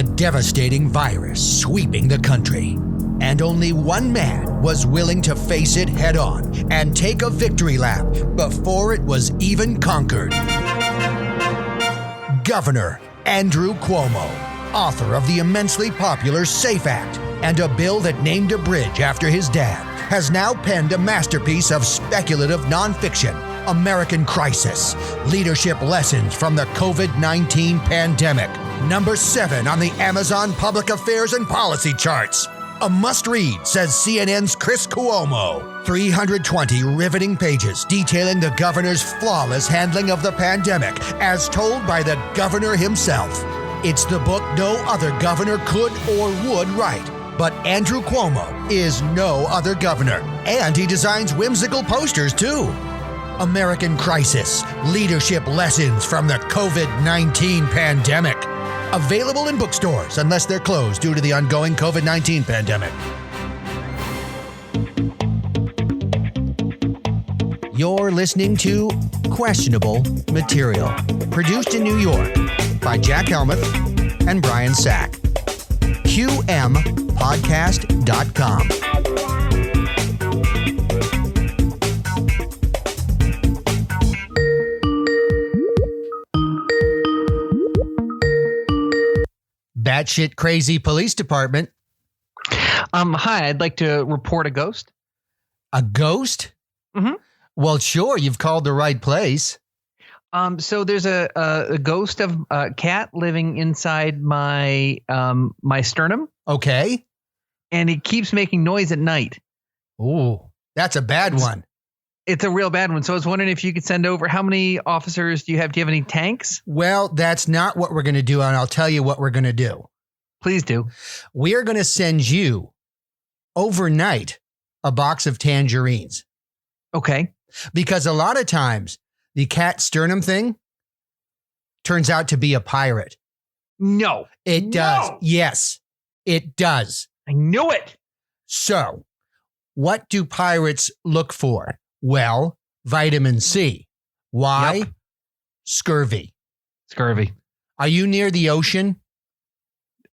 a devastating virus sweeping the country. And only one man was willing to face it head on and take a victory lap before it was even conquered. Governor Andrew Cuomo, author of the immensely popular SAFE Act and a bill that named a bridge after his dad, has now penned a masterpiece of speculative nonfiction, American Crisis, Leadership Lessons from the COVID-19 Pandemic, number 7 on the Amazon Public Affairs and Policy charts. A must-read, says CNN's Chris Cuomo. 320 riveting pages detailing the governor's flawless handling of the pandemic as told by the governor himself. It's the book no other governor could or would write. But Andrew Cuomo is no other governor, and he designs whimsical posters too. American Crisis, Leadership Lessons from the COVID-19 Pandemic. Available in bookstores unless they're closed due to the ongoing COVID-19 pandemic. You're listening to Questionable Material, produced in New York by Jack Helmuth and Brian Sack. QMpodcast.com. Batshit Crazy Police Department. Hi, I'd like to report a ghost. A ghost? Mm-hmm. Well, sure, you've called the right place. So there's a ghost of a cat living inside my my sternum. Okay. And it keeps making noise at night. Ooh, that's a bad one. It's a real bad one. So I was wondering if you could send over, how many officers do you have? Do you have any tanks? Well, that's not what we're going to do, and I'll tell you what we're going to do. Please do. We are going to send you overnight a box of tangerines. Okay. Because a lot of times the cat sternum thing turns out to be a pirate. No. It does. No. Yes, it does. I knew it. So what do pirates look for? Well, vitamin C. Why? Yep. Scurvy. Scurvy. Are you near the ocean?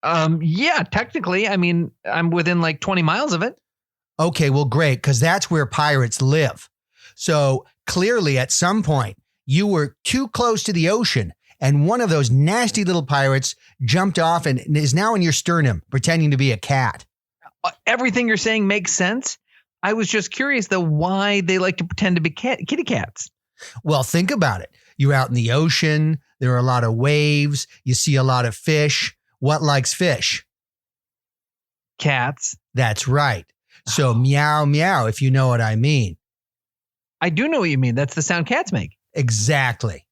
Yeah, technically. I mean, I'm within like 20 miles of it. Okay, well, great, because that's where pirates live. So clearly at some point you were too close to the ocean and one of those nasty little pirates jumped off and is now in your sternum pretending to be a cat. Everything you're saying makes sense. I was just curious, though, why they like to pretend to be kitty cats. Well, think about it. You're out in the ocean. There are a lot of waves. You see a lot of fish. What likes fish? Cats. That's right. So meow, meow, if you know what I mean. I do know what you mean. That's the sound cats make. Exactly.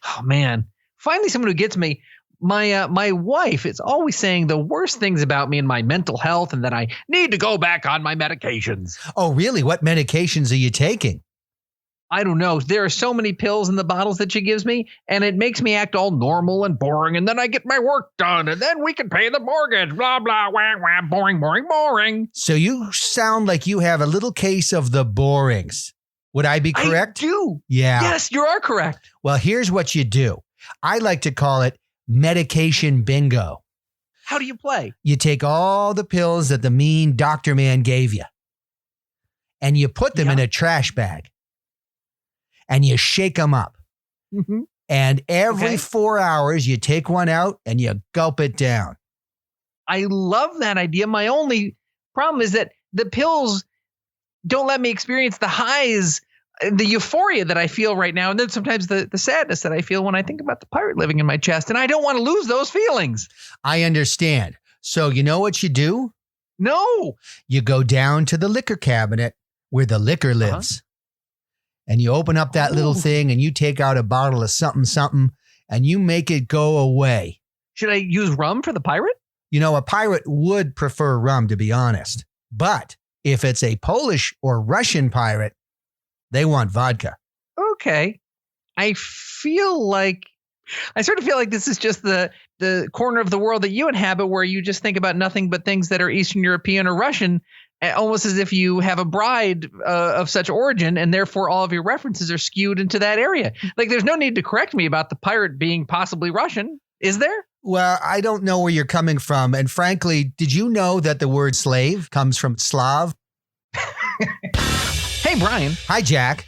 Oh, man. Finally, someone who gets me. My wife is always saying the worst things about me and my mental health and that I need to go back on my medications. Oh, really? What medications are you taking? I don't know. There are so many pills in the bottles that she gives me, and it makes me act all normal and boring, and then I get my work done, and then we can pay the mortgage, blah, blah, wah, wah, boring, boring, boring. So you sound like you have a little case of the borings. Would I be correct? I do. Yeah. Yes, you are correct. Well, here's what you do. I like to call it medication bingo. How do you play? You take all the pills that the mean doctor man gave you, and you put them in a trash bag. And you shake them up. Mm-hmm. And every 4 hours, you take one out and you gulp it down. I love that idea. My only problem is that the pills don't let me experience the highs, the euphoria that I feel right now. And then sometimes the sadness that I feel when I think about the pirate living in my chest. And I don't want to lose those feelings. I understand. So you know what you do? No. You go down to the liquor cabinet where the liquor lives. And you open up that little thing and you take out a bottle of something, something, and you make it go away. Should I use rum for the pirate? You know, a pirate would prefer rum, to be honest. But if it's a Polish or Russian pirate, they want vodka. Okay. I sort of feel like this is just the corner of the world that you inhabit where you just think about nothing but things that are Eastern European or Russian, almost as if you have a bride of such origin, and therefore all of your references are skewed into that area. Like, there's no need to correct me about the pirate being possibly Russian, is there? Well, I don't know where you're coming from. And frankly, did you know that the word slave comes from Slav? Hey, Brian. Hi, Jack.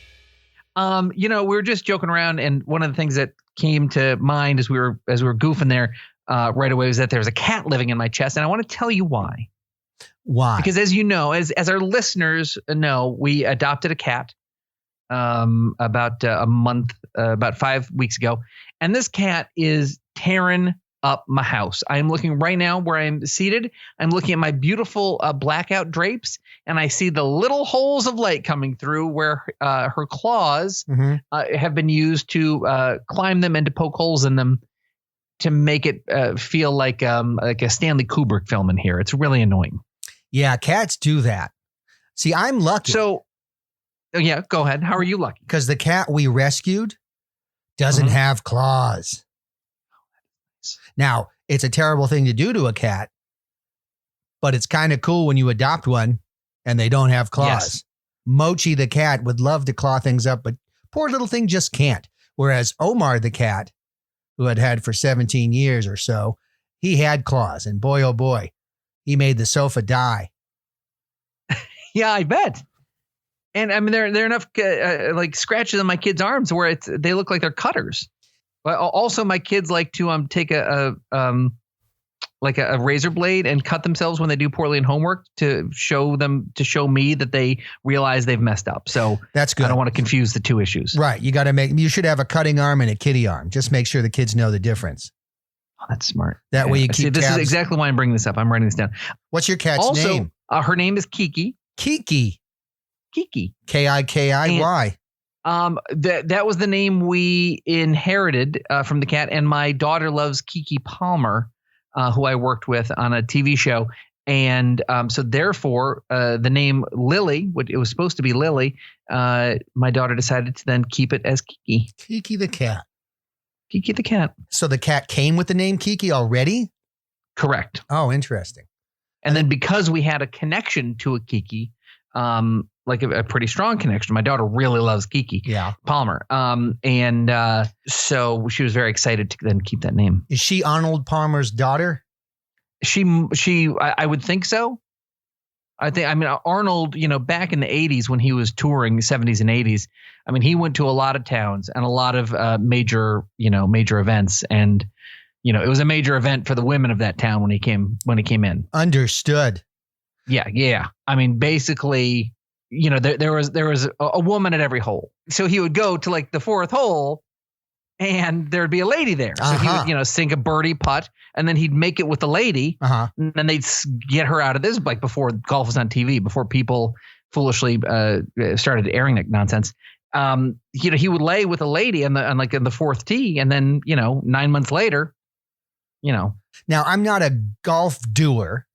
We were just joking around, and one of the things that came to mind as we were goofing there right away was that there's a cat living in my chest, and I want to tell you why. Why? Because as you know, as our listeners know, we adopted a cat about 5 weeks ago, and this cat is tearing up my house. I'm looking right now where I'm seated. I'm looking at my beautiful blackout drapes, and I see the little holes of light coming through where her claws have been used to climb them and to poke holes in them to make it feel like a Stanley Kubrick film in here. It's really annoying. Yeah, cats do that. See, I'm lucky. So, yeah, go ahead. How are you lucky? Because the cat we rescued doesn't have claws. Now, it's a terrible thing to do to a cat, but it's kind of cool when you adopt one and they don't have claws. Yes. Mochi the cat would love to claw things up, but poor little thing just can't. Whereas Omar the cat, who had for 17 years or so, he had claws, and boy, oh boy, he made the sofa die. Yeah, I bet. And I mean, there are enough like scratches on my kids' arms where they look like they're cutters. But also, my kids like to take a razor blade and cut themselves when they do poorly in homework to show me that they realize they've messed up. So that's good. I don't want to confuse the two issues. Right. You should have a cutting arm and a kitty arm. Just make sure the kids know the difference. Oh, that's smart. That way you keep this tabs. is exactly why I'm bringing this up. I'm writing this down. What's your cat's name? Her name is Kiki. Kiki. Kiki. Kikiy. That was the name we inherited from the cat, and my daughter loves Kiki Palmer, who I worked with on a TV show, and so therefore the name Lily, it was supposed to be Lily, my daughter decided to then keep it as Kiki. Kiki the cat. Kiki the cat. So the cat came with the name Kiki already? Correct. Oh, interesting. And then because we had a connection to a Kiki, like a pretty strong connection. My daughter really loves Kiki Palmer. And so she was very excited to then keep that name. Is she Arnold Palmer's daughter? I would think so. Arnold, back in the 80s when he was touring, 70s and 80s, he went to a lot of towns and a lot of major events. And, it was a major event for the women of that town when he came in. Understood. Yeah. Basically, there was a woman at every hole. So he would go to like the fourth hole and there'd be a lady there. So he would, sink a birdie putt and then he'd make it with the lady. And then they'd get her out of this, like before golf was on TV, before people foolishly started airing that nonsense. He would lay with a lady on the fourth tee. And then, 9 months later, Now, I'm not a golf doer,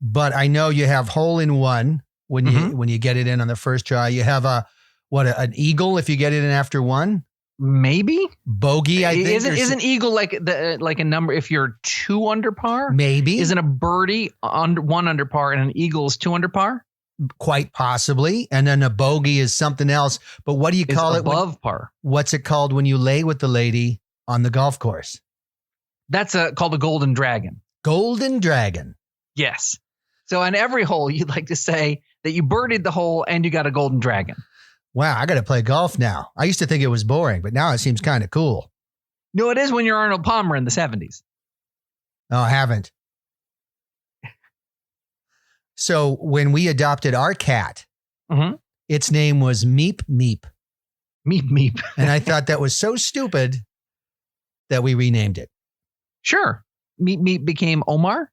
but I know you have hole in one when you get it in on the first try. You have an eagle if you get it in after one? Maybe. Bogey, I think. Isn't eagle like a number if you're 2 under par? Maybe. Isn't a birdie 1 under par and an eagle is 2 under par? Quite possibly. And then a bogey is something else. But what do you call it? Above par. What's it called when you lay with the lady on the golf course? That's called a golden dragon. Golden dragon. Yes. So on every hole, you'd like to say that you birdied the hole and you got a golden dragon. Wow, I got to play golf now. I used to think it was boring, but now it seems kind of cool. No, it is when you're Arnold Palmer in the 70s. Oh, I haven't. So when we adopted our cat, its name was Meep Meep. Meep Meep. And I thought that was so stupid that we renamed it. Sure. Meep Meep became Omar?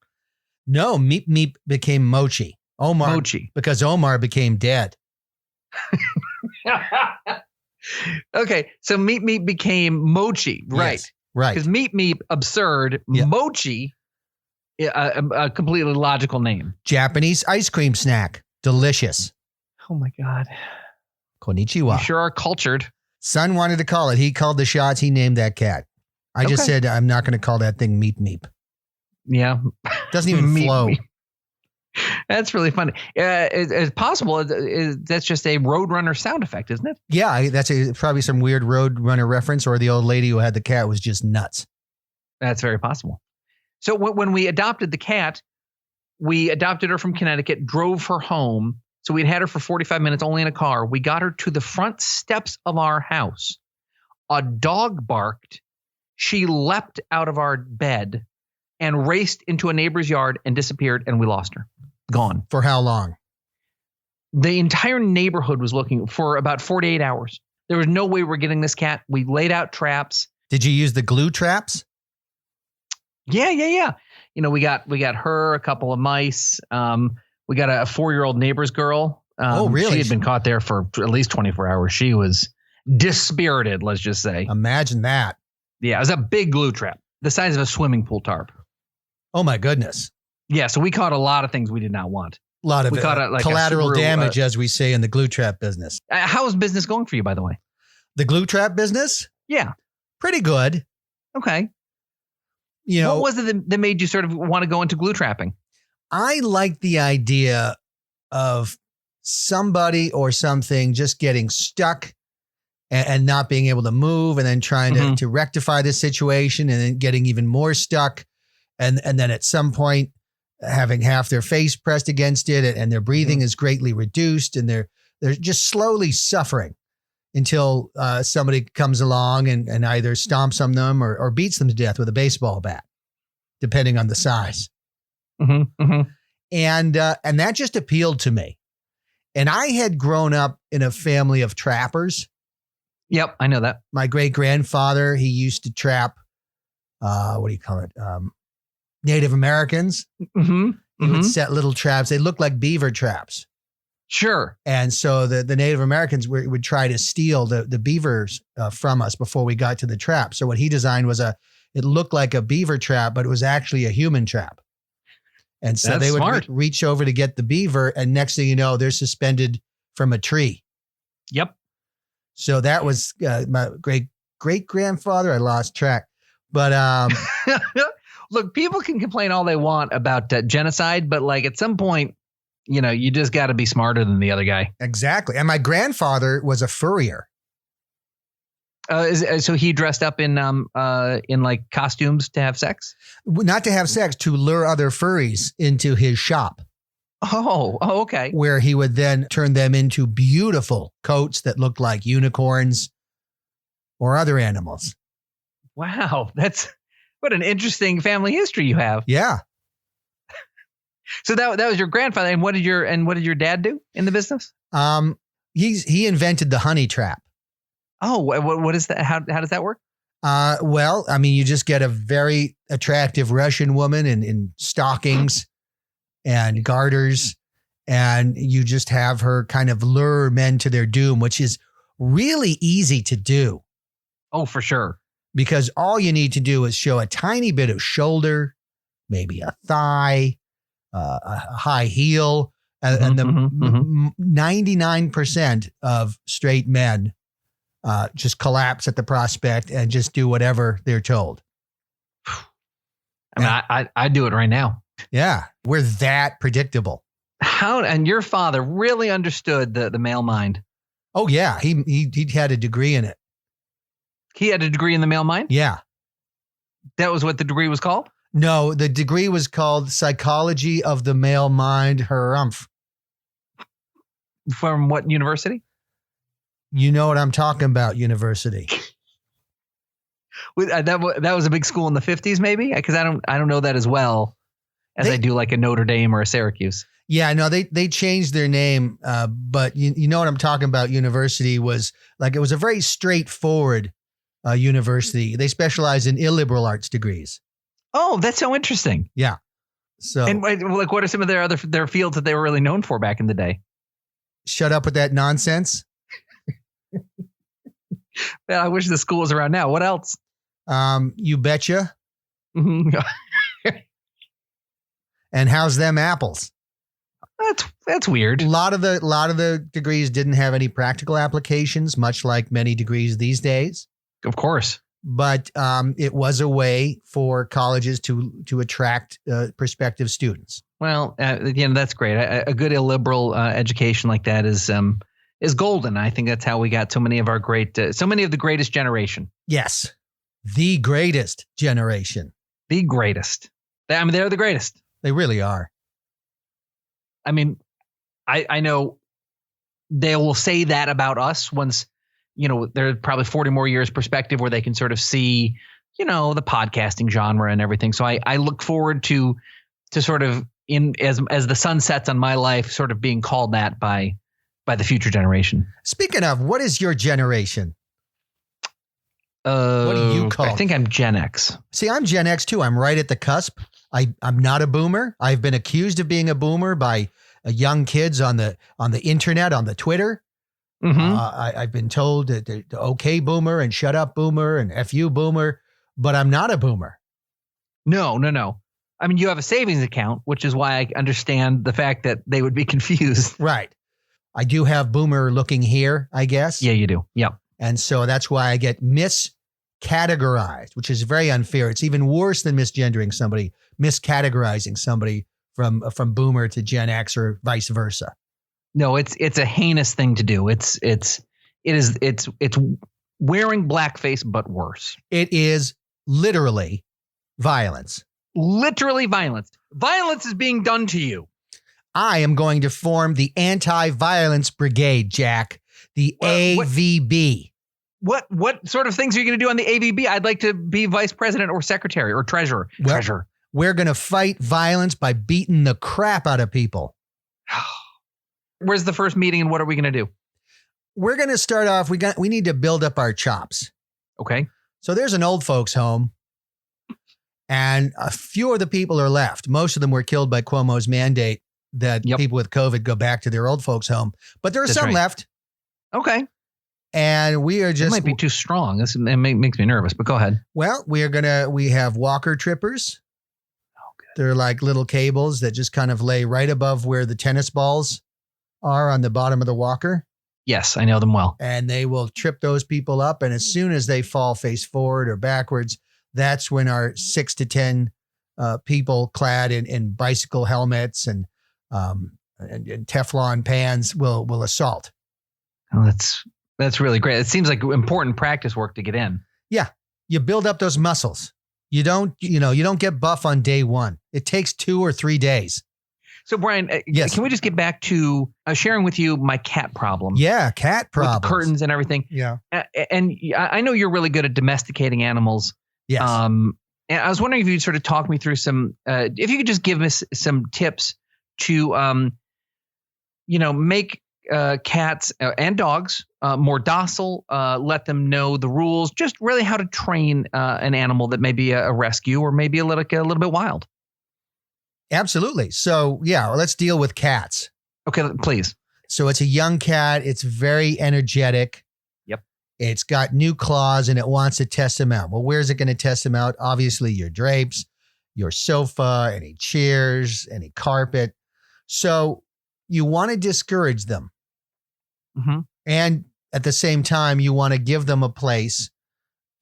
No, Meep Meep became Mochi. Mochi. Because Omar became dead. Okay, so Meep Meep became Mochi, right? Yes, right. Because Meep Meep, absurd. Yeah. Mochi, a completely logical name. Japanese ice cream snack. Delicious. Oh my God. Konnichiwa. You sure are cultured. Son wanted to call it. He called the shots. He named that cat. I just said, I'm not going to call that thing Meep Meep. Yeah. Doesn't even flow. Meep. That's really funny. It's possible. That's just a Roadrunner sound effect, isn't it? Yeah, that's probably some weird Roadrunner reference, or the old lady who had the cat was just nuts. That's very possible. So when we adopted the cat, we adopted her from Connecticut, drove her home. So we'd had her for 45 minutes only in a car. We got her to the front steps of our house. A dog barked. She leapt out of our bed and raced into a neighbor's yard and disappeared, and we lost her. Gone. For how long? The entire neighborhood was looking for about 48 hours. There was no way we're getting this cat. We laid out traps. Did you use the glue traps? Yeah. You know, we got her, a couple of mice. We got a 4-year-old neighbor's girl. Oh, really? She had been caught there for at least 24 hours. She was dispirited, let's just say. Imagine that. Yeah, it was a big glue trap, the size of a swimming pool tarp. Oh, my goodness. Yeah, so we caught a lot of things we did not want. A lot of we caught like collateral damage, as we say in the glue trap business. How's business going for you, by the way? The glue trap business? Yeah. Pretty good. Okay. You know, what was it that made you sort of want to go into glue trapping? I like the idea of somebody or something just getting stuck and not being able to move, and then trying to rectify this situation, and then getting even more stuck. And then at some point having half their face pressed against it, and their breathing is greatly reduced, and they're just slowly suffering until somebody comes along and either stomps on them or beats them to death with a baseball bat, depending on the size. And that just appealed to me. And I had grown up in a family of trappers. Yep, I know that. My great-grandfather, he used to trap, what do you call it? Native Americans. He would set little traps. They looked like beaver traps. Sure. And so the Native Americans would try to steal the beavers from us before we got to the trap. So what he designed was it looked like a beaver trap, but it was actually a human trap. And so That's they would smart. reach over to get the beaver, and next thing you know, they're suspended from a tree. Yep. So that was my great-grandfather. I lost track. But look, people can complain all they want about genocide, but like at some point, you know, you just got to be smarter than the other guy. Exactly. And my grandfather was a furrier. So he dressed up in like costumes to have sex? Not to have sex, to lure other furries into his shop. Oh, okay. Where he would then turn them into beautiful coats that looked like unicorns or other animals. Wow. What an interesting family history you have. Yeah. So that was your grandfather. And what did your dad do in the business? He invented the honey trap. Oh, what is that? How does that work? Well, I mean, you just get a very attractive Russian woman in stockings and garters, and you just have her kind of lure men to their doom, which is really easy to do. Oh, for sure. Because all you need to do is show a tiny bit of shoulder, maybe a thigh, a high heel, and the 99% of straight men just collapse at the prospect and just do whatever they're told. I mean, I do it right now. Yeah, we're that predictable. And your father really understood the male mind. Oh yeah, he had a degree in it. He had a degree in the male mind? Yeah. That was what the degree was called? No, the degree was called Psychology of the Male Mind, Harumph. From what university? You know what I'm talking about, university. That was a big school in the 50s, maybe? Because I don't know that as well as I do like a Notre Dame or a Syracuse. Yeah, no, they changed their name, but you know what I'm talking about. University was like, it was a very straightforward university. They specialize in illiberal arts degrees. Oh, that's so interesting. Yeah. So, and like, what are some of their fields that they were really known for back in the day? Shut up with that nonsense. Man, I wish the school was around now. What else? You betcha. And how's them apples? That's weird. A lot of the degrees didn't have any practical applications, much like many degrees these days. Of course. But it was a way for colleges to attract prospective students. Well, that's great. A good illiberal education like that is golden. I think that's how we got so many of our so many of the greatest generation. Yes. The greatest generation. The greatest. They're the greatest. They really are. I mean, I know they will say that about us once, there's probably 40 more years perspective where they can sort of see, the podcasting genre and everything. So I look forward to sort of as the sun sets on my life, sort of being called that by the future generation. Speaking of, what is your generation? What do you call? I think I'm Gen X. See, I'm Gen X too. I'm right at the cusp. I'm not a boomer. I've been accused of being a boomer by young kids on the internet, on the Twitter. Mm-hmm. I've been told that the okay boomer and shut up boomer and F you boomer, but I'm not a boomer. No. I mean, you have a savings account, which is why I understand the fact that they would be confused. Right. I do have boomer looking hair, I guess. Yeah, you do. Yep. And so that's why I get miscategorized, which is very unfair. It's even worse than misgendering somebody, miscategorizing somebody from boomer to Gen X or vice versa. No, it's a heinous thing to do. It's wearing blackface, but worse. It is literally violence. Literally violence. Violence is being done to you. I am going to form the Anti-Violence Brigade, Jack. The AVB. What sort of things are you going to do on the AVB? I'd like to be vice president or secretary or treasurer. Treasurer. We're going to fight violence by beating the crap out of people. Where's the first meeting and what are we going to do? We're going to start off. We need to build up our chops. Okay. So there's an old folks home and a few of the people are left. Most of them were killed by Cuomo's mandate that people with COVID go back to their old folks home. But there are some left. Okay. And we are just. It might be too strong. It makes me nervous, but go ahead. Well, we have walker trippers. Oh, good. They're like little cables that just kind of lay right above where the tennis balls are on the bottom of the walker. Yes, I know them well. And they will trip those people up. And as soon as they fall face forward or backwards, that's when our 6 to 10 people clad in bicycle helmets and Teflon pans will assault. Oh, that's really great. It seems like important practice work to get in. Yeah. You build up those muscles. You don't get buff on day one. It takes 2 or 3 days. So Brian, yes. Can we just get back to sharing with you my cat problem? Yeah, cat problem. With the curtains and everything. Yeah. And I know you're really good at domesticating animals. Yes. And I was wondering if you'd sort of talk me through if you could just give us some tips to, make cats and dogs more docile, let them know the rules, just really how to train an animal that may be a rescue or maybe a little bit wild. Absolutely. So, yeah, let's deal with cats. Okay, please. So it's a young cat. It's very energetic. Yep. It's got new claws and it wants to test them out. Well, where's it going to test them out? Obviously, your drapes, your sofa, any chairs, any carpet. So you want to discourage them. Mm-hmm. And at the same time, you want to give them a place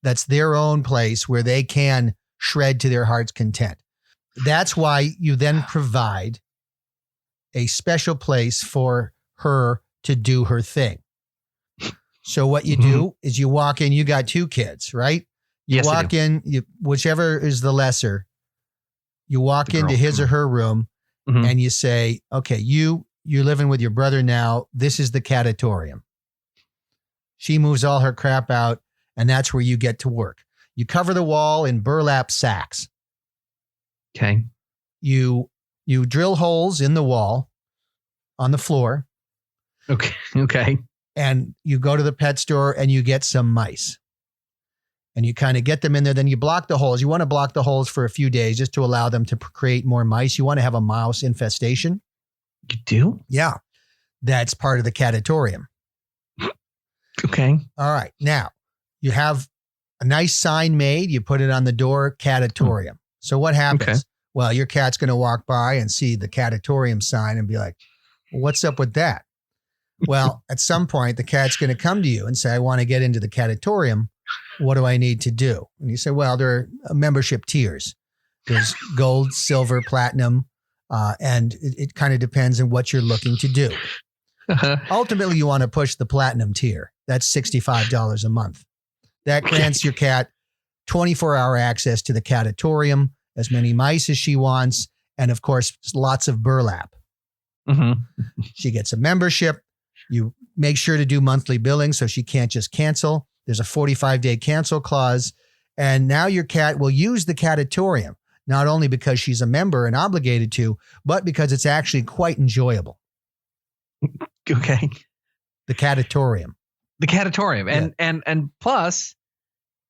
that's their own place where they can shred to their heart's content. That's why you then provide a special place for her to do her thing. So what you do is you walk in, you got 2 kids, right? You walk in, whichever is the lesser, you walk into his or her room and you say, okay, you're living with your brother now. This is the catatorium. She moves all her crap out and that's where you get to work. You cover the wall in burlap sacks. Okay. You drill holes in the wall on the floor. Okay. Okay. And you go to the pet store and you get some mice. And you kind of get them in there. Then you block the holes. You want to block the holes for a few days just to allow them to create more mice. You want to have a mouse infestation. You do? Yeah. That's part of the catatorium. Okay. All right. Now, you have a nice sign made. You put it on the door, catatorium. So what happens? Okay. Well, your cat's going to walk by and see the catatorium sign and be like, what's up with that? Well, at some point, the cat's going to come to you and say, I want to get into the catatorium. What do I need to do? And you say, well, there are membership tiers. There's gold, silver, platinum, and it kind of depends on what you're looking to do. Ultimately, you want to push the platinum tier. That's $65 a month. That grants your cat 24-hour access to the catatorium as many mice as she wants, and of course, lots of burlap. Mm-hmm. She gets a membership. You make sure to do monthly billing so she can't just cancel. There's a 45-day cancel clause. And now your cat will use the catatorium, not only because she's a member and obligated to, but because it's actually quite enjoyable. Okay. The catatorium. The catatorium. And plus,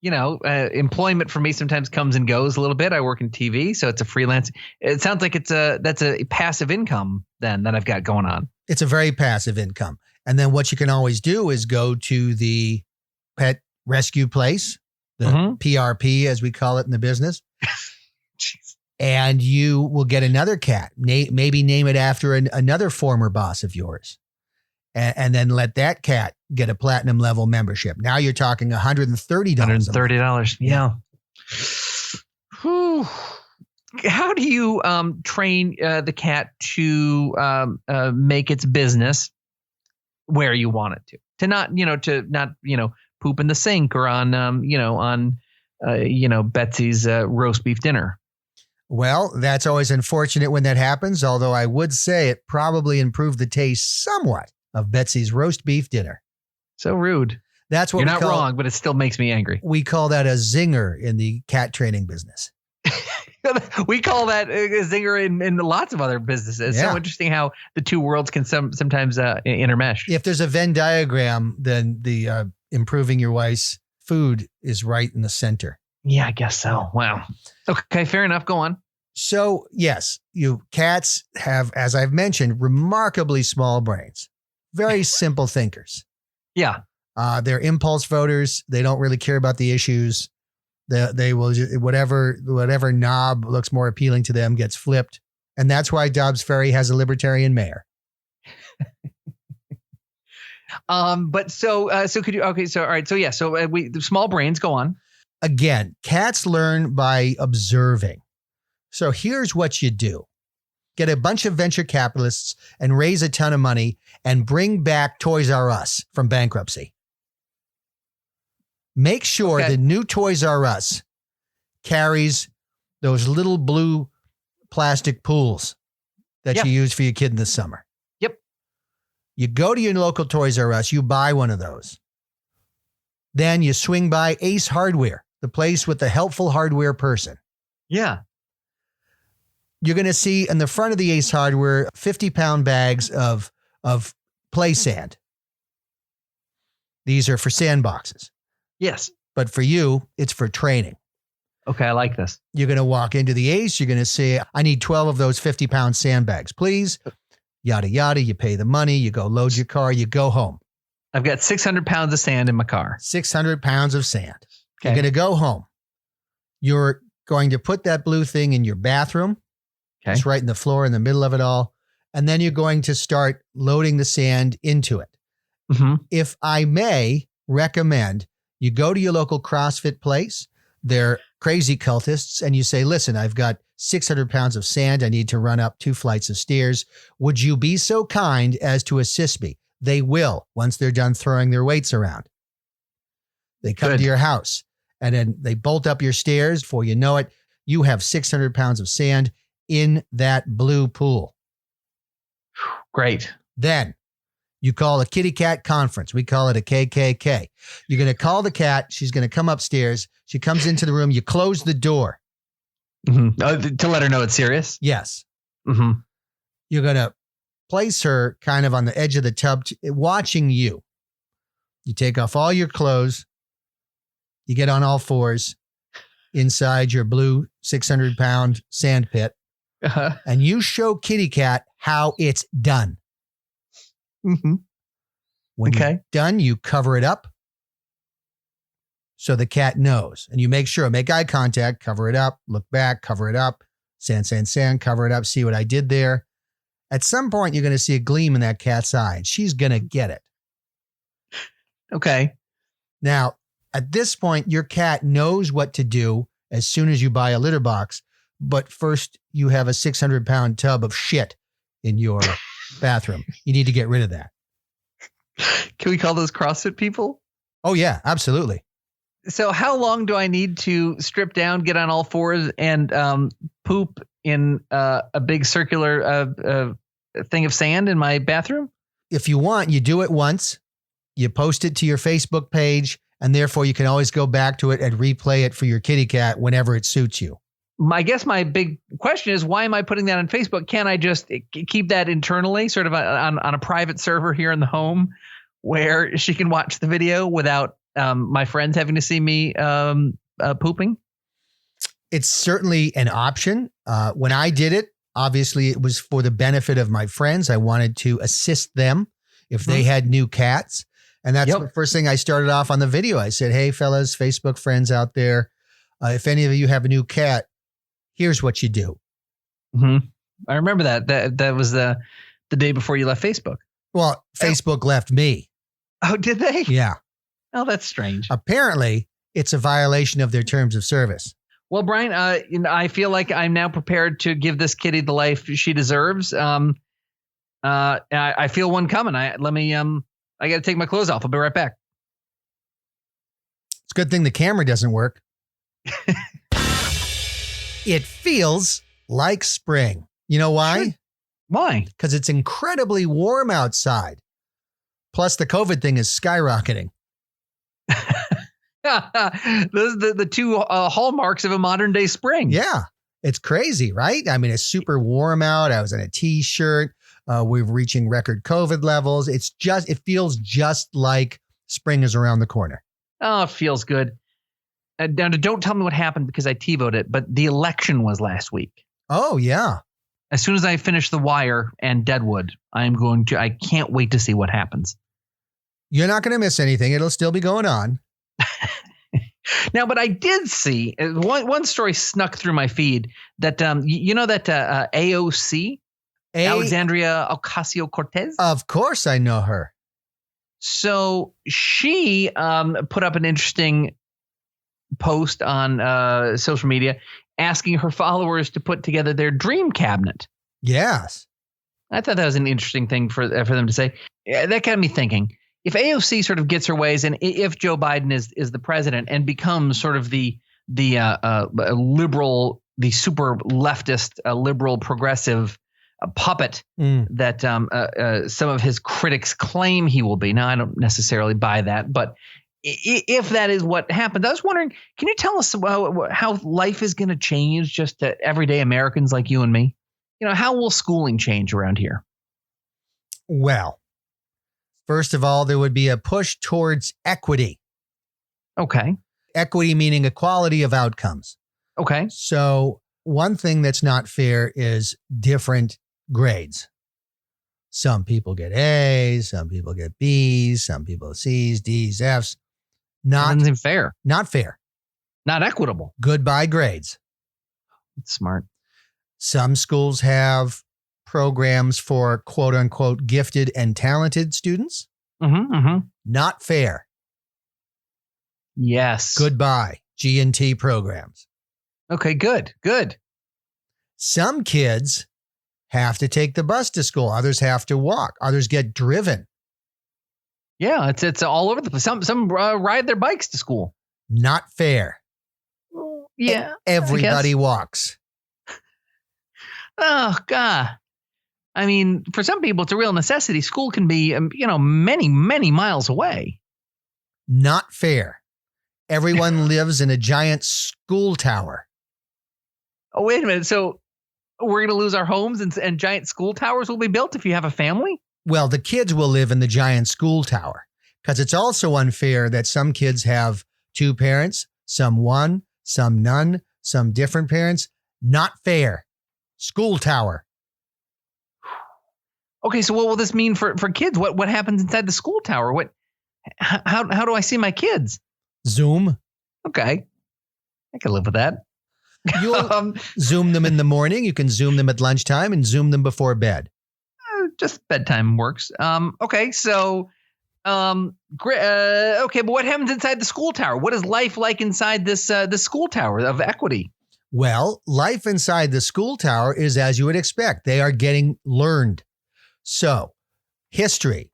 employment for me sometimes comes and goes a little bit. I work in TV, so it's a freelance. It sounds like that's a passive income then that I've got going on. It's a very passive income. And then what you can always do is go to the pet rescue place, the PRP, as we call it in the business. And you will get another cat, maybe name it after another former boss of yours. And then let that cat get a platinum level membership. Now you're talking $130. $130. Yeah. Whew. How do you train the cat to make its business where you want it to not poop in the sink or on Betsy's roast beef dinner? Well, that's always unfortunate when that happens. Although I would say it probably improved the taste somewhat of Betsy's roast beef dinner. So rude. That's what you're not wrong, but it still makes me angry. We call that a zinger in the cat training business. We call that a zinger in lots of other businesses. Yeah. So interesting how the two worlds can sometimes intermesh. If there's a Venn diagram, then the improving your wife's food is right in the center. Yeah, I guess so. Wow. Okay, fair enough. Go on. So yes, cats have, as I've mentioned, remarkably small brains. Very simple thinkers. Yeah. They're impulse voters. They don't really care about the issues. They will whatever knob looks more appealing to them gets flipped. And that's why Dobbs Ferry has a libertarian mayor. But so could you, okay. So, all right. So yeah. So the small brains, go on. Again, cats learn by observing. So here's what you do. Get a bunch of venture capitalists and raise a ton of money and bring back Toys R Us from bankruptcy. Make sure the new Toys R Us carries those little blue plastic pools that you use for your kid in the summer. Yep. You go to your local Toys R Us, you buy one of those. Then you swing by Ace Hardware, the place with the helpful hardware person. Yeah. You're going to see in the front of the Ace Hardware 50-pound bags of play sand. These are for sandboxes. Yes. But for you, it's for training. Okay, I like this. You're going to walk into the Ace. You're going to say, I need 12 of those 50-pound sandbags, please. Yada, yada. You pay the money. You go load your car. You go home. I've got 600 pounds of sand in my car. 600 pounds of sand. Okay. You're going to go home. You're going to put that blue thing in your bathroom. Okay. It's right in the floor in the middle of it all. And then you're going to start loading the sand into it. Mm-hmm. If I may recommend, you go to your local CrossFit place. They're crazy cultists. And you say, listen, I've got 600 pounds of sand. I need to run up 2 flights of stairs. Would you be so kind as to assist me? They will once they're done throwing their weights around. They come to your house and then they bolt up your stairs. Before you know it, you have 600 pounds of sand in that blue pool. Great. Then you call a kitty cat conference. We call it a KKK. You're going to call the cat. She's going to come upstairs. She comes into the room. You close the door. Mm-hmm. To let her know it's serious? Yes. Mm-hmm. You're going to place her kind of on the edge of the tub, watching you. You take off all your clothes. You get on all fours inside your blue 600-pound sand pit. Uh-huh. And you show kitty cat how it's done. Mm-hmm. When you're done, you cover it up so the cat knows. And you make eye contact, cover it up, look back, cover it up, sand, sand, sand, cover it up, see what I did there. At some point, you're going to see a gleam in that cat's eye, and she's going to get it. Okay. Now, at this point, your cat knows what to do as soon as you buy a litter box. But first, you have a 600-pound tub of shit in your bathroom. You need to get rid of that. Can we call those CrossFit people? Oh, yeah, absolutely. So how long do I need to strip down, get on all fours, and poop in a big circular thing of sand in my bathroom? If you want, you do it once, you post it to your Facebook page, and therefore you can always go back to it and replay it for your kitty cat whenever it suits you. I guess my big question is, why am I putting that on Facebook? Can't I just keep that internally, sort of on a private server here in the home where she can watch the video without my friends having to see me pooping? It's certainly an option. When I did it, obviously it was for the benefit of my friends. I wanted to assist them if they had new cats. And that's the first thing I started off on the video. I said, hey, fellas, Facebook friends out there, if any of you have a new cat, here's what you do. Mm-hmm. I remember that was the day before you left Facebook. Well, Facebook left me. Oh, did they? Yeah. Oh, that's strange. Apparently, it's a violation of their terms of service. Well, Brian, I feel like I'm now prepared to give this kitty the life she deserves. I feel one coming. I got to take my clothes off. I'll be right back. It's a good thing the camera doesn't work. It feels like spring. You know why? Sure. Why? Because it's incredibly warm outside. Plus, the COVID thing is skyrocketing. Those are the two hallmarks of a modern day spring. Yeah, it's crazy, right? I mean, it's super warm out. I was in a t-shirt. We're reaching record COVID levels. It feels just like spring is around the corner. Oh, it feels good. Now, don't tell me what happened because I TiVoed it, but the election was last week. Oh, yeah. As soon as I finish The Wire and Deadwood, I can't wait to see what happens. You're not going to miss anything. It'll still be going on. Now, but I did see one story snuck through my feed that, that AOC, Alexandria Ocasio-Cortez? Of course I know her. So she put up an interesting post on social media asking her followers to put together their dream cabinet. Yes. I thought that was an interesting thing for them to say. That got me thinking. If AOC sort of gets her ways, and if Joe Biden is the president and becomes sort of the liberal, the super leftist, liberal progressive puppet that some of his critics claim he will be. Now, I don't necessarily buy that, but if that is what happened, I was wondering, can you tell us how life is going to change just to everyday Americans like you and me? How will schooling change around here? Well, first of all, there would be a push towards equity. Okay. Equity meaning equality of outcomes. Okay. So one thing that's not fair is different grades. Some people get A's, some people get B's, some people C's, D's, F's. Not fair. Not fair. Not equitable. Goodbye grades. That's smart. Some schools have programs for quote unquote gifted and talented students. Not fair. Yes. Goodbye G&T programs. Okay, good. Some kids have to take the bus to school. Others have to walk. Others get driven. Yeah, it's all over the place. Some ride their bikes to school. Not fair. Yeah. Everybody walks. Oh, God. I mean, for some people, it's a real necessity. School can be, many, many miles away. Not fair. Everyone lives in a giant school tower. Oh, wait a minute. So we're going to lose our homes and giant school towers will be built if you have a family? Well, the kids will live in the giant school tower because it's also unfair that some kids have two parents, some one, some none, some different parents. Not fair. School tower. Okay, so what will this mean for kids? What happens inside the school tower? How do I see my kids? Zoom. Okay, I can live with that. You'll Zoom them in the morning. You can Zoom them at lunchtime and Zoom them before bed. Just bedtime works. Okay, so great. Okay, but what happens inside the school tower? What is life like inside this school tower of equity? Well, life inside the school tower is as you would expect. They are getting learned. So, history,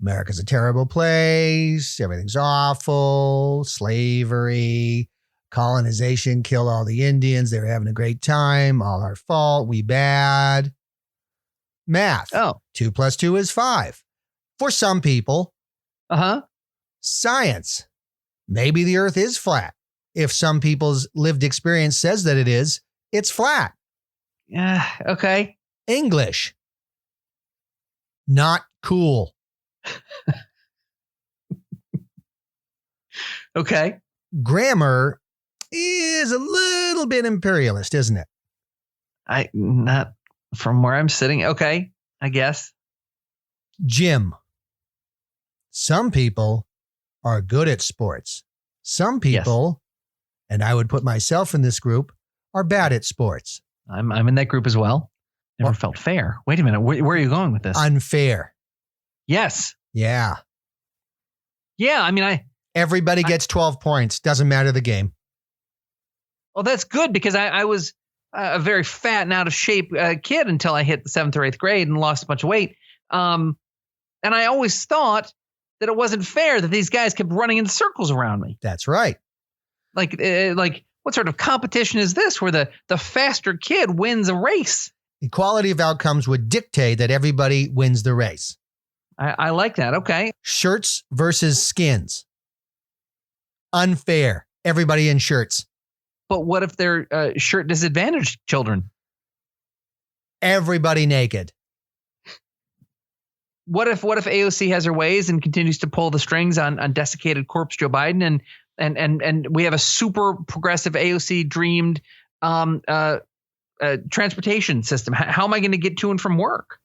America's a terrible place. Everything's awful. Slavery, colonization, kill all the Indians. They were having a great time. All our fault. We bad. Math. Oh. 2 + 2 is 5. For some people. Uh-huh. Science. Maybe the earth is flat. If some people's lived experience says that it is, it's flat. Yeah. Okay. English. Not cool. Okay. Grammar is a little bit imperialist, isn't it? Not from where I'm sitting. Okay. I guess. Gym. Some people are good at sports. Some people, and I would put myself in this group, are bad at sports. I'm in that group as well. Never felt fair. Wait a minute. Where are you going with this? Unfair. Yes. Yeah. Yeah. I mean, everybody gets 12 points. Doesn't matter the game. Well, that's good because I was a very fat and out of shape kid until I hit the 7th or 8th grade and lost a bunch of weight. And I always thought that it wasn't fair that these guys kept running in circles around me. That's right. Like what sort of competition is this where the faster kid wins a race? Equality of outcomes would dictate that everybody wins the race. I like that. Okay. Shirts versus skins. Unfair. Everybody in shirts. But what if they're shirt disadvantaged children? Everybody naked. What if AOC has her ways and continues to pull the strings on desiccated corpse Joe Biden and we have a super progressive AOC dreamed transportation system? How am I going to get to and from work?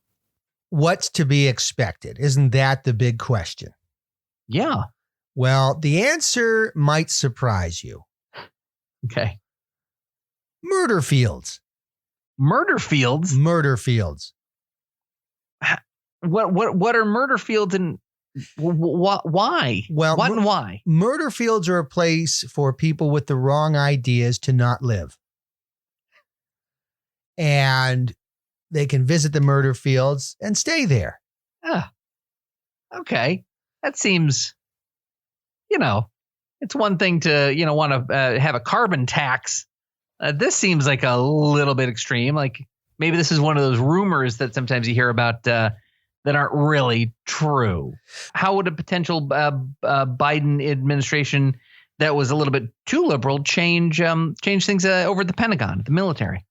What's to be expected? Isn't that the big question? Yeah. Well, the answer might surprise you. Okay. Murder fields. Murder fields? Murder fields. What are murder fields and why? Well, what and why? Murder fields are a place for people with the wrong ideas to not live. And they can visit the murder fields and stay there. Okay. That seems, it's one thing to, want to have a carbon tax. This seems like a little bit extreme. Like maybe this is one of those rumors that sometimes you hear about that aren't really true. How would a potential Biden administration that was a little bit too liberal change things over at the Pentagon, the military?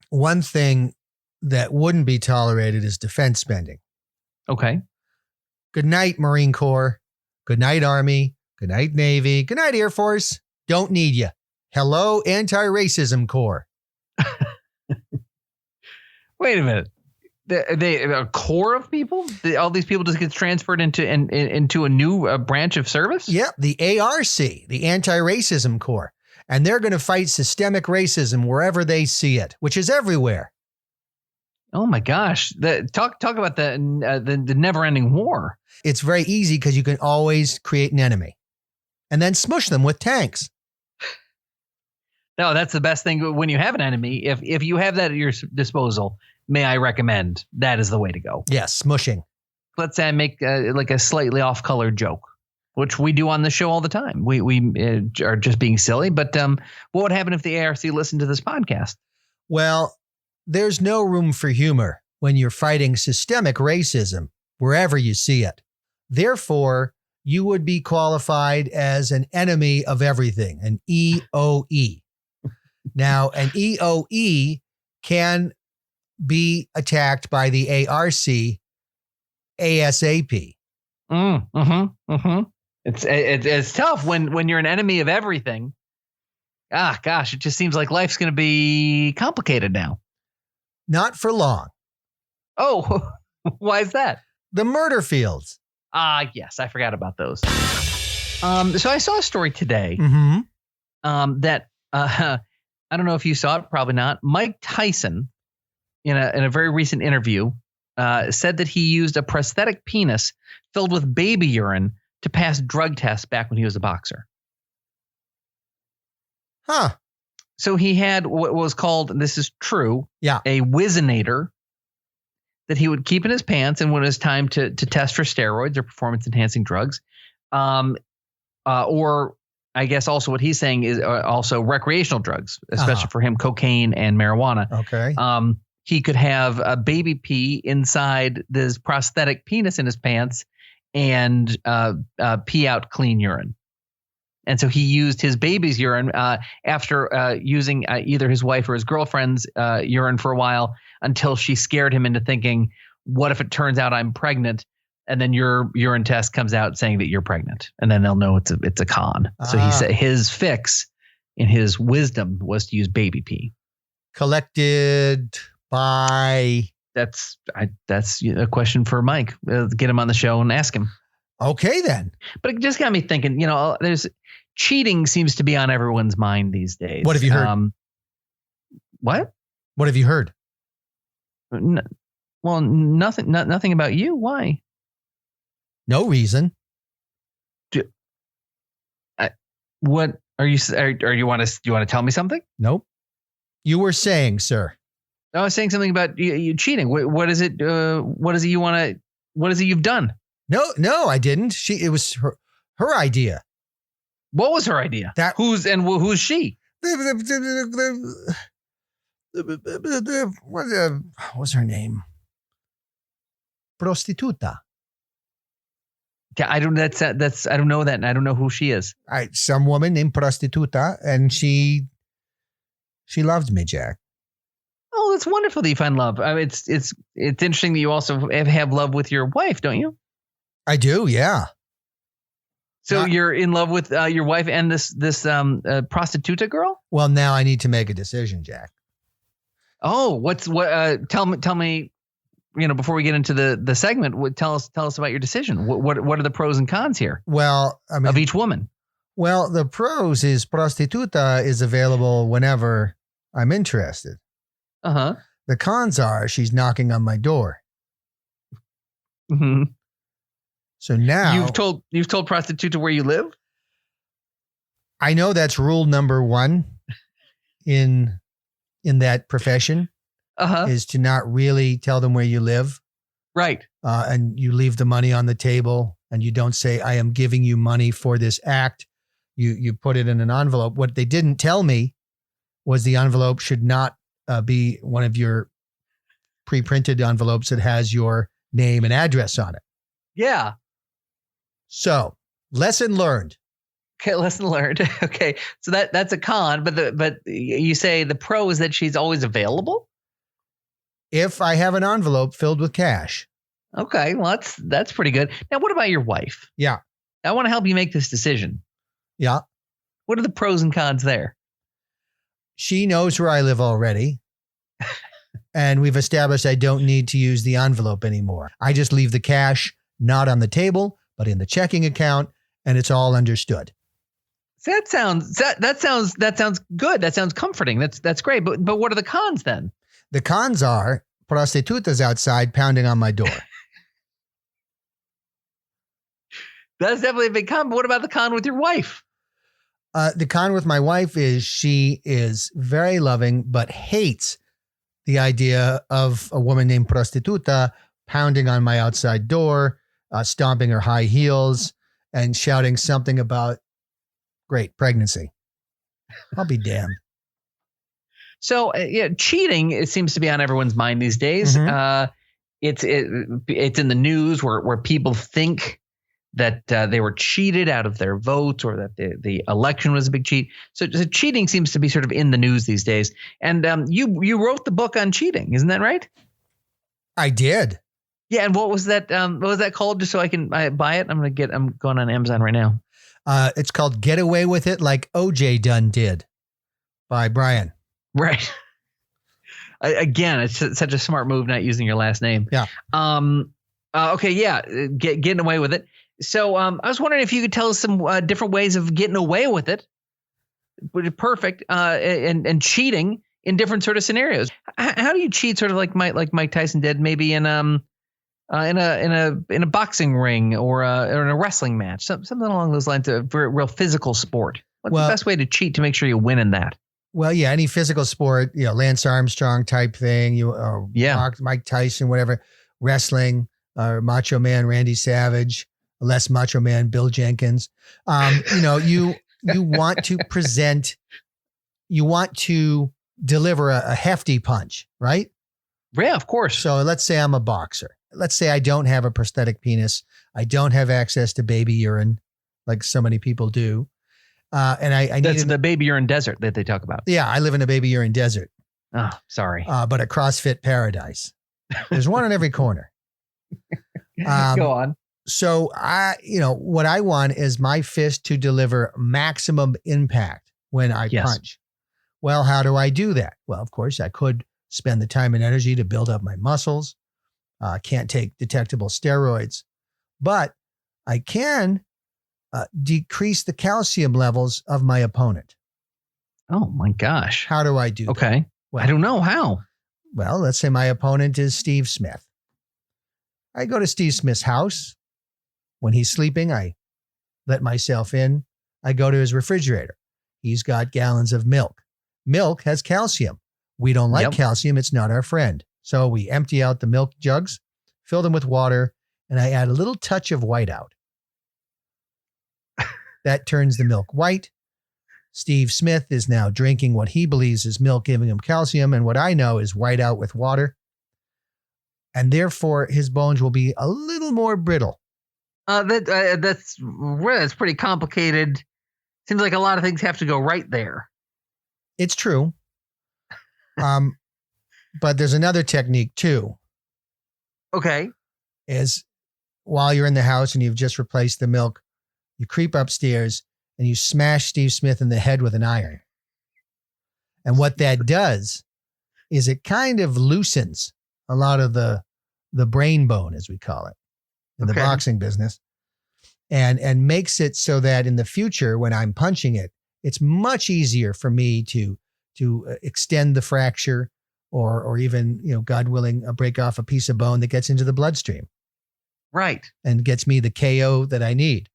One thing that wouldn't be tolerated is defense spending. Okay. Good night, Marine Corps. Good night, Army. Good night, Navy. Good night, Air Force. Don't need you. Hello, Anti-Racism Corps. Wait a minute. They a core of people? All these people just get transferred into a new branch of service? Yep, the ARC, the Anti-Racism Corps. And they're going to fight systemic racism wherever they see it, which is everywhere. Oh my gosh! Talk about the never-ending war. It's very easy because you can always create an enemy, and then smush them with tanks. No, that's the best thing when you have an enemy. If you have that at your disposal, may I recommend that is the way to go. Yes, smushing. Let's say I make like a slightly off-color joke, which we do on the show all the time. We are just being silly. But what would happen if the ARC listened to this podcast? Well, there's no room for humor when you're fighting systemic racism wherever you see it. Therefore, you would be qualified as an enemy of everything, an EOE. Now, an EOE can be attacked by the ARC ASAP. It's tough when you're an enemy of everything. Gosh, it just seems like life's going to be complicated now. Not for long. Oh, why is that? The murder fields. Yes, I forgot about those. So I saw a story today that I don't know if you saw it, probably not. Mike Tyson, in a very recent interview, said that he used a prosthetic penis filled with baby urine to pass drug tests back when he was a boxer. Huh. So he had what was called, and this is true, a Whizzinator. that he would keep in his pants, and when it was time to test for steroids or performance enhancing drugs, or I guess also what he's saying is also recreational drugs, especially for him, cocaine and marijuana. Okay. He could have a baby pee inside this prosthetic penis in his pants and pee out clean urine. And so he used his baby's urine after using either his wife or his girlfriend's urine for a while until she scared him into thinking, what if it turns out I'm pregnant? And then your urine test comes out saying that you're pregnant, and then they'll know it's a con. So he said his fix, in his wisdom, was to use baby pee. Collected by. That's a question for Mike. Get him on the show and ask him. Okay, then. But it just got me thinking. There's cheating seems to be on everyone's mind these days. What have you heard? What? What have you heard? Well, nothing. Nothing about you. Why? No reason. What are you? Are you want to tell me something? Nope. You were saying, sir. I was saying something about you cheating. What is it? What is it you want to? What is it you've done? No, I didn't. It was her idea. What was her idea? Who's she? What was her name? Prostituta. Yeah, I don't. That's. I don't know that, and I don't know who she is. Some woman named Prostituta, and she loved me, Jack. Oh, it's wonderful that you find love. I mean, it's interesting that you also have love with your wife, don't you? I do, yeah. So you're in love with your wife and this Prostituta girl? Well, now I need to make a decision, Jack. Oh, tell me. Before we get into the segment, tell us about your decision. What are the pros and cons here? Well, I mean, of each woman. Well, the pros is Prostituta is available whenever I'm interested. The cons are she's knocking on my door. Mm-hmm. So now you've told Prostituta where you live? I know that's rule number 1 in that profession. Is to not really tell them where you live. Right. And you leave the money on the table, and you don't say, I am giving you money for this act. You put it in an envelope. What they didn't tell me was the envelope should not be one of your pre-printed envelopes that has your name and address on it. Yeah. So, lesson learned. Okay, lesson learned. Okay. So that's a con, but you say the pro is that she's always available? If I have an envelope filled with cash. Okay, well that's pretty good. Now, what about your wife? Yeah. I want to help you make this decision. Yeah. What are the pros and cons there? She knows where I live already. And we've established I don't need to use the envelope anymore. I just leave the cash not on the table, but in the checking account, and it's all understood. That sounds good. That sounds comforting. That's great. But what are the cons then? The cons are Prostituta's outside pounding on my door. That's definitely a big con. But what about the con with your wife? The con with my wife is she is very loving, but hates the idea of a woman named Prostituta pounding on my outside door, stomping her high heels, and shouting something about great pregnancy. I'll be damned. So cheating, it seems to be on everyone's mind these days. Mm-hmm. It's in the news where people think that they were cheated out of their votes, or that the election was a big cheat. So cheating seems to be sort of in the news these days. And you wrote the book on cheating, isn't that right? I did. Yeah, and what was that? What was that called? Just so I can buy it. I'm going on Amazon right now. It's called "Get Away with It Like O.J. Dunn Did" by Brian. Right. Again, it's such a smart move not using your last name. Yeah. Okay. Yeah. Getting away with it. So I was wondering if you could tell us some different ways of getting away with it. Perfect. And cheating in different sort of scenarios. How do you cheat? Sort of like Mike Tyson did, maybe in a boxing ring or in a wrestling match, something along those lines of real physical sport. What's the best way to cheat to make sure you win in that? Well, yeah, any physical sport, Lance Armstrong type thing, Mike Tyson, whatever, wrestling, Macho Man Randy Savage, less Macho Man Bill Jenkins. You want to present, you want to deliver a hefty punch, right? Yeah, of course. So let's say I'm a boxer. Let's say I don't have a prosthetic penis. I don't have access to baby urine like so many people do. And I That's the baby urine desert that they talk about. Yeah, I live in a baby urine desert. Oh, sorry. But a CrossFit paradise. There's one on every corner. Go on. So what I want is my fist to deliver maximum impact when I punch. Well, how do I do that? Well, of course, I could spend the time and energy to build up my muscles. Can't take detectable steroids, but I can decrease the calcium levels of my opponent. Oh my gosh. How do I do that? Okay. Well, I don't know how. Well, let's say my opponent is Steve Smith. I go to Steve Smith's house. When he's sleeping, I let myself in. I go to his refrigerator. He's got gallons of milk. Milk has calcium. We don't like calcium. It's not our friend. So we empty out the milk jugs, fill them with water, and I add a little touch of whiteout. That turns the milk white. Steve Smith is now drinking what he believes is milk giving him calcium, and what I know is whiteout with water. And therefore, his bones will be a little more brittle. That's pretty complicated. Seems like a lot of things have to go right there. It's true. But there's another technique too. Okay. Is while you're in the house and you've just replaced the milk, you creep upstairs and you smash Steve Smith in the head with an iron. And what that does is it kind of loosens a lot of the brain bone, as we call it, in the boxing business, and makes it so that in the future, when I'm punching it, it's much easier for me to extend the fracture or even, God willing, break off a piece of bone that gets into the bloodstream. Right. And gets me the KO that I need.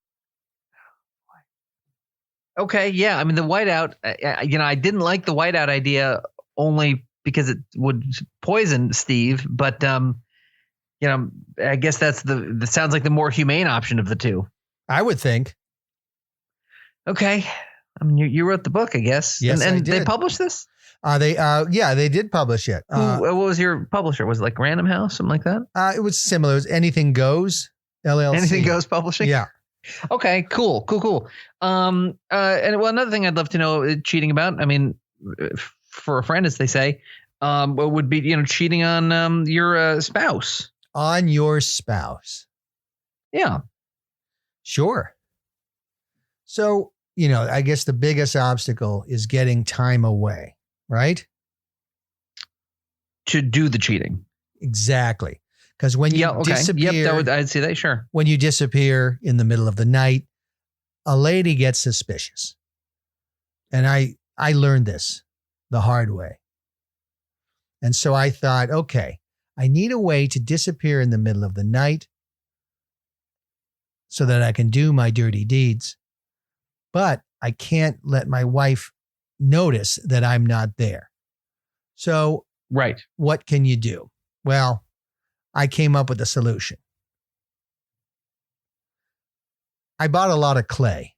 Okay. Yeah. I mean, the whiteout, I didn't like the whiteout idea only because it would poison Steve, but, I guess that sounds like the more humane option of the two. I would think. Okay. I mean, you wrote the book, I guess. Yes, and I did. They published this? They did publish it. What was your publisher? Was it like Random House, something like that? It was similar. It was Anything Goes, LLC. Anything Goes Publishing? Yeah. Okay, cool. And another thing I'd love to know cheating about, I mean, for a friend, as they say, would be, cheating on your spouse. On your spouse. Yeah. Sure. So, I guess the biggest obstacle is getting time away, right? To do the cheating. Exactly. Because when you disappear, I'd say that, sure. When you disappear in the middle of the night, a lady gets suspicious. And I learned this the hard way. And so I thought, okay, I need a way to disappear in the middle of the night so that I can do my dirty deeds. But I can't let my wife notice that I'm not there. So, right. What can you do? Well, I came up with a solution. I bought a lot of clay.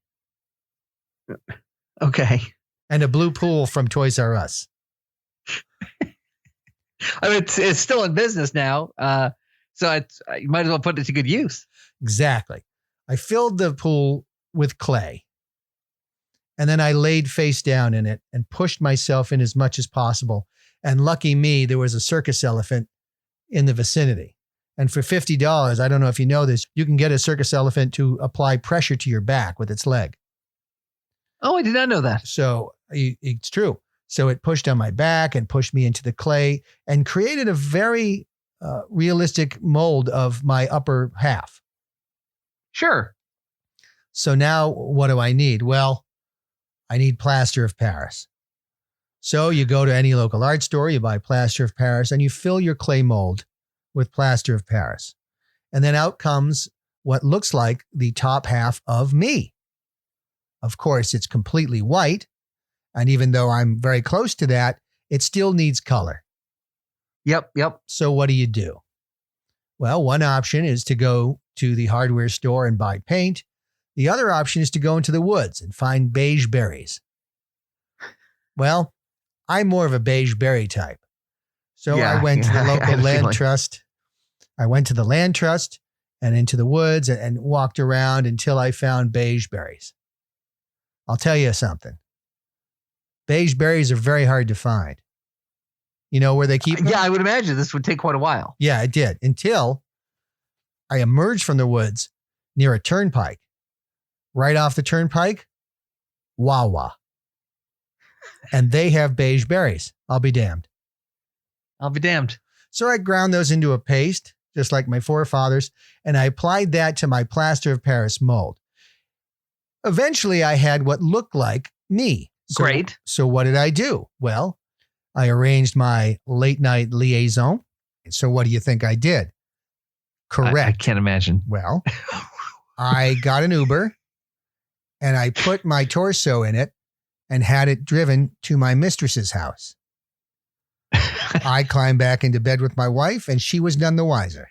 Okay. And a blue pool from Toys R Us. I mean, it's still in business now. So you might as well put it to good use. Exactly. I filled the pool with clay. And then I laid face down in it and pushed myself in as much as possible. And lucky me, there was a circus elephant in the vicinity. And for $50, I don't know if you know this, you can get a circus elephant to apply pressure to your back with its leg. Oh, I did not know that. So it's true. So it pushed on my back and pushed me into the clay and created a very realistic mold of my upper half. Sure. So now what do I need? Well, I need plaster of Paris. So you go to any local art store, you buy plaster of Paris, and you fill your clay mold with plaster of Paris. And then out comes what looks like the top half of me. Of course, it's completely white, And even though I'm very close to that, it still needs color. Yep. So what do? Well, one option is to go to the hardware store and buy paint. The other option is to go into the woods and find beige berries. Well, I'm more of a beige berry type. So I went to the local land trust. I went to the land trust and into the woods and walked around until I found beige berries. I'll tell you something. Beige berries are very hard to find. You know where they keep them? Yeah, I would imagine this would take quite a while. Yeah, it did. Until I emerged from the woods near a turnpike. Right off the turnpike, Wawa. And they have beige berries. I'll be damned. So I ground those into a paste, just like my forefathers, and I applied that to my plaster of Paris mold. Eventually, I had what looked like me. Great. So what did I do? Well, I arranged my late night liaison. So what do you think I did? Correct. I can't imagine. Well, I got an Uber and I put my torso in it and had it driven to my mistress's house. I climbed back into bed with my wife and she was none the wiser.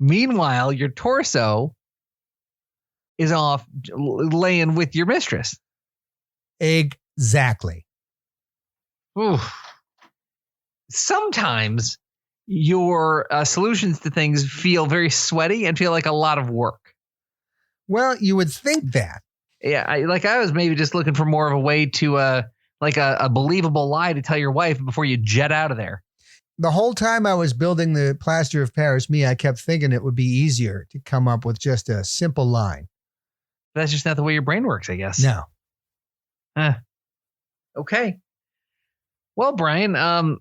Meanwhile, your torso is off laying with your mistress. Exactly. Ooh. Sometimes your solutions to things feel very sweaty and feel like a lot of work. Well, you would think that. Yeah, I was maybe just looking for more of a way to a believable lie to tell your wife before you jet out of there. The whole time I was building the plaster of Paris me, I kept thinking it would be easier to come up with just a simple line. That's just not the way your brain works, I guess. No. Okay. Well, Brian,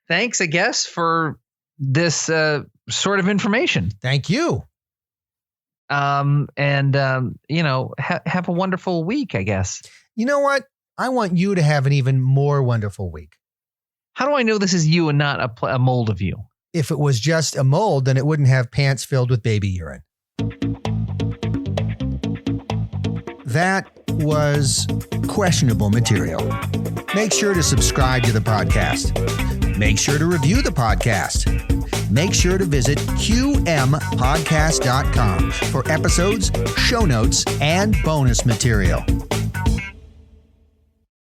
thanks, I guess, for this sort of information. Thank you. Have a wonderful week, I guess. You know what? I want you to have an even more wonderful week. How do I know this is you and not a mold of you? If it was just a mold, then it wouldn't have pants filled with baby urine. That was questionable material. Make sure to subscribe to the podcast. Make sure to review the podcast. Make sure to visit qmpodcast.com for episodes, show notes, and bonus material.